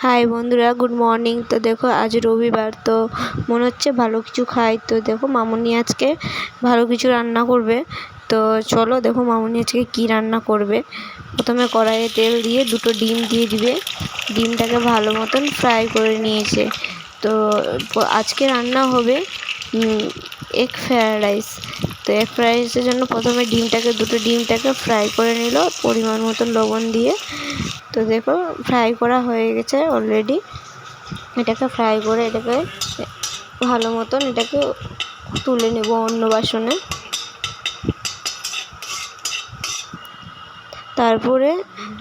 High বন্ধুরা, good morning. তো দেখো আজ রবিবার, তো মনে হচ্ছে ভালো কিছু খাই। তো দেখো মামুনি আজকে ভালো কিছু রান্না করবে। তো চলো দেখো মামুনি আজকে কী রান্না করবে। প্রথমে কড়াইয়ে তেল দিয়ে দুটো ডিম দিয়ে দিবে। ডিমটাকে ভালো মতন ফ্রাই করে নিয়েছে। তো আজকে রান্না হবে এগ ফ্রায়েড রাইস। তো এগ ফ্রায়েড রাইসের জন্য প্রথমে দুটো ডিমটাকে ফ্রাই করে নিল পরিমাণ মতন লবণ দিয়ে। তো দেখো ফ্রাই করা হয়ে গেছে অলরেডি। এটাকে ফ্রাই করে এটাকে ভালো মতন তুলে নেব অন্য বাসনে। তারপরে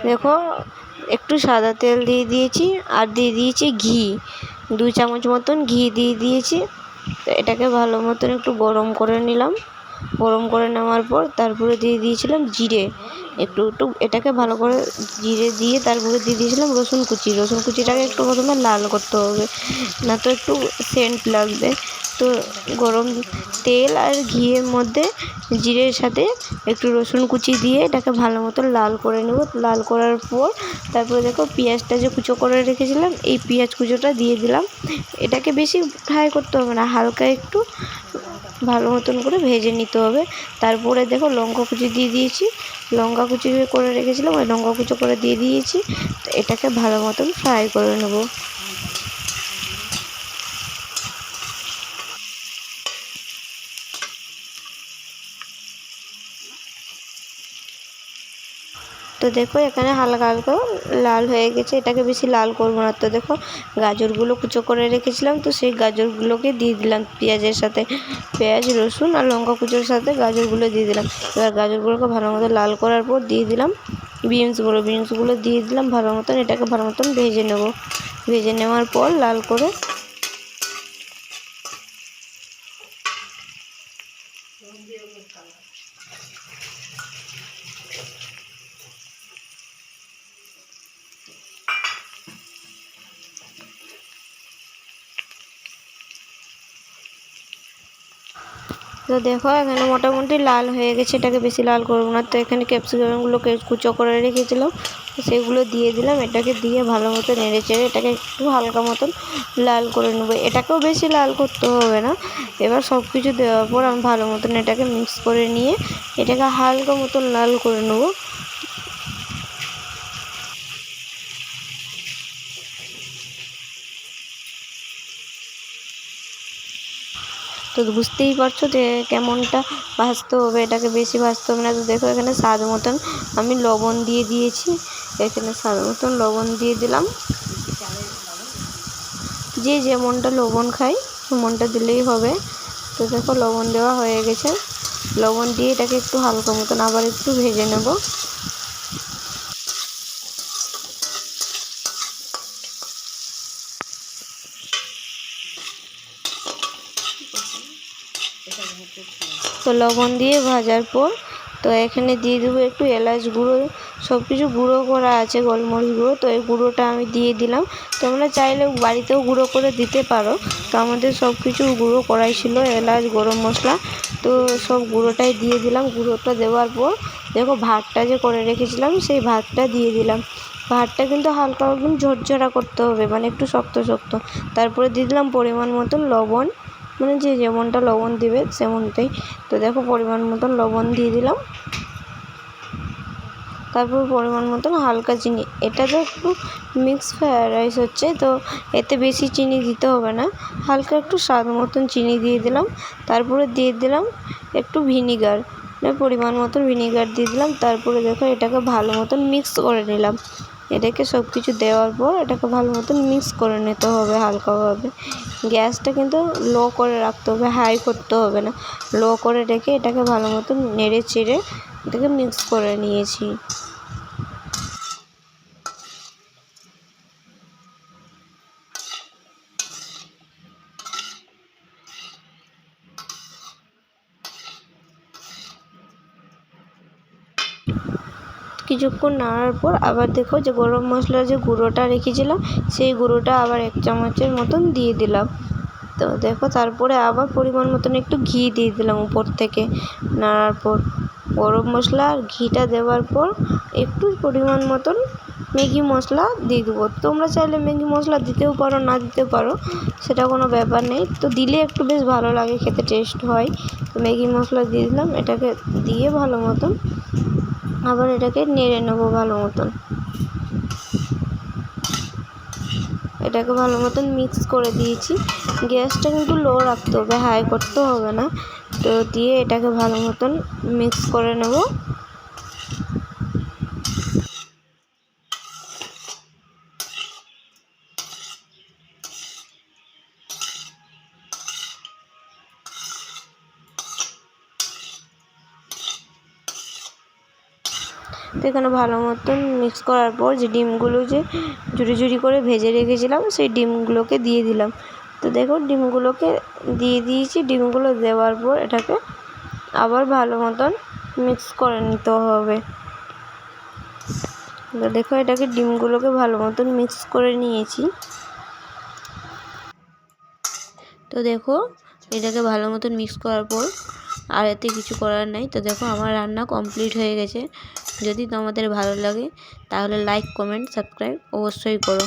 দেখো একটু সাদা তেল দিয়ে দিয়েছি আর দিয়ে দিয়েছি ঘি, 2 চামচ মতন ঘি দিয়ে দিয়েছি। তো এটাকে ভালো মতন একটু গরম করে নিলাম। গরম করে নেওয়ার পর তারপরে দিয়ে দিয়েছিলাম জিরে, একটু এটাকে ভালো করে জিরে দিয়ে তারপরে দিয়ে দিয়েছিলাম রসুন কুচিটাকে একটু প্রথমে লাল করতে হবে, না তো একটু সেন্ট লাগবে। তো গরম তেল আর ঘিয়ের মধ্যে জিরের সাথে একটু রসুন কুচি দিয়ে এটাকে ভালো মতো লাল করে নেব। লাল করার পর তারপরে দেখো পেঁয়াজটা যে কুচো করে রেখেছিলাম, এই পেঁয়াজ কুচোটা দিয়ে দিলাম। এটাকে বেশি ফ্রাই করতে হবে না, হালকা একটু ভালো মতন করে ভেজে নিতে হবে। তারপরে দেখো লঙ্কা কুচি দিয়ে দিয়েছি, লঙ্কা কুচি করে রেখেছিলাম ওই লঙ্কা কুচো করে দিয়ে দিয়েছি। তো এটাকে ভালো মতন ফ্রাই করে নেব। তো দেখো এখানে হালকা হালকা লাল হয়ে গেছে, এটাকে বেশি লাল করবো না। তো দেখো গাজরগুলো কুচো করে রেখেছিলাম, তো সেই গাজরগুলোকে দিয়ে দিলাম পেঁয়াজের সাথে। পেঁয়াজ রসুন আর লঙ্কা কুচোর সাথে গাজরগুলো দিয়ে দিলাম। এবার গাজরগুলোকে ভালো মতো লাল করার পর দিয়ে দিলাম বিনসগুলো দিয়ে দিলাম ভালো মতন। এটাকে ভালো মতন ভেজে নেব। ভেজে নেওয়ার পর লাল করে তো দেখো এখানে মোটামুটি লাল হয়ে গেছে, এটাকে বেশি লাল করবো না। তো এখানে ক্যাপসিকামগুলোকে কুচো করে রেখেছিলাম, সেগুলো দিয়ে দিলাম। এটাকে দিয়ে ভালো মতো নেড়ে চেড়ে এটাকে একটু হালকা মতন লাল করে নেবো। এটাকেও বেশি লাল করতে হবে না। এবার সব কিছু দেওয়ার পর আমি ভালো মতন এটাকে মিক্স করে নিয়ে এটাকে হালকা মতন লাল করে নেবো। তো বুঝতেই পারছো যে কেমনটা ভাজতে হবে, এটাকে বেশি ভাজতে হবে না। তো দেখো এখানে স্বাদ মতন আমি লবণ দিয়ে দিয়েছি। এখানে স্বাদ মতন লবণ দিয়ে দিলাম। যে যেমনটা লবণ খাই তেমনটা দিলেই হবে। তো দেখো লবণ দেওয়া হয়ে গেছে। লবণ দিয়ে এটাকে একটু হালকা মতন আবার একটু ভেজে নেব। তো লবণ দিয়ে ভাজার পর তো এখানে দিয়ে দেবো একটু এলাচ গুঁড়ো। সব কিছু গুঁড়ো করা আছে, গোলমরিচ গুঁড়ো। তো এই গুঁড়োটা আমি দিয়ে দিলাম। তোমরা চাইলে বাড়িতেও গুঁড়ো করে দিতে পারো। তো আমাদের সব কিছু গুঁড়ো করাই ছিল, এলাচ, গরম মশলা। তো সব গুঁড়োটাই দিয়ে দিলাম। গুঁড়োটা দেওয়ার পর দেখো ভাতটা যে করে রেখেছিলাম সেই ভাতটা দিয়ে দিলাম। ভাতটা কিন্তু হালকা একদম ঝরঝরা করতে হবে, মানে একটু শক্ত শক্ত। তারপরে দিয়ে দিলাম পরিমাণ মতন লবণ, মানে যে যেমনটা লবণ দিবে সেমনটাই। তো দেখো পরিমাণ মতন লবণ দিয়ে দিলাম। তারপর পরিমাণ মতন হালকা চিনি। এটা তো একটু মিক্স ফ্রায়েড রাইস হচ্ছে, তো এতে বেশি চিনি দিতে হবে না, হালকা একটু স্বাদ মতন চিনি দিয়ে দিলাম। তারপরে দিয়ে দিলাম একটু ভিনিগার, পরিমাণ মতন ভিনিগার দিয়ে দিলাম। তারপরে দেখো এটাকে ভালো মতন মিক্স করে নিলাম। এটাকে সব কিছু দেওয়ার পর এটাকে ভালো মতন মিক্স করে নিতে হবে হালকাভাবে। গ্যাসটা কিন্তু লো করে রাখতে হবে, হাই করতে হবে না। লো করে রেখে এটাকে ভালো মতন নেড়ে চেড়ে এটাকে মিক্স করে নিয়েছি। কিছুক্ষণ নাড়ার পর আবার দেখো যে গরম মশলার যে গুঁড়োটা রেখেছিলাম সেই গুঁড়োটা আবার 1 চামচের মতন দিয়ে দিলাম। তো দেখো তারপরে আবার পরিমাণ মতন একটু ঘি দিয়ে দিলাম উপর থেকে। নাড়ার পর গরম মশলা আর ঘিটা দেওয়ার পর একটু পরিমাণ মতন ম্যাগি মশলা দিয়ে দেবো। তোমরা চাইলে ম্যাগি মশলা দিতেও পারো, না দিতেও পারো, সেটা কোনো ব্যাপার নেই। তো দিলে একটু বেশ ভালো লাগে, খেতে টেস্ট হয়। তো ম্যাগি মশলা দিয়ে দিলাম। এটাকে দিয়ে ভালো মতন আবার এটাকে নেড়ে নেবো ভালো মতন। এটাকে ভালো মতন মিক্স করে দিয়েছি। গ্যাসটা কিন্তু লো রাখতে হবে, হাই করতে হবে না। তো দিয়ে এটাকে ভালো মতন মিক্স করে নেব। তো এখানে ভালো মতন মিক্স করার পর যে ডিমগুলো যে ঝুড়ি ঝুড়ি করে ভেজে রেখেছিলাম, সেই ডিমগুলোকে দিয়ে দিলাম। তো দেখো ডিমগুলোকে দিয়ে দিয়েছি। ডিমগুলো দেওয়ার পর এটাকে আবার ভালো মতন মিক্স করে নিতে হবে। তো দেখো এটাকে ডিমগুলোকে ভালো মতন মিক্স করে নিয়েছি। তো দেখো এটাকে ভালো মতন মিক্স করার পর আর এতে কিছু করার নাই। তো দেখো আমার রান্না কমপ্লিট হয়ে গেছে। যদি তোমাদের ভালো লাগে তাহলে লাইক, কমেন্ট, সাবস্ক্রাইব অবশ্যই করো।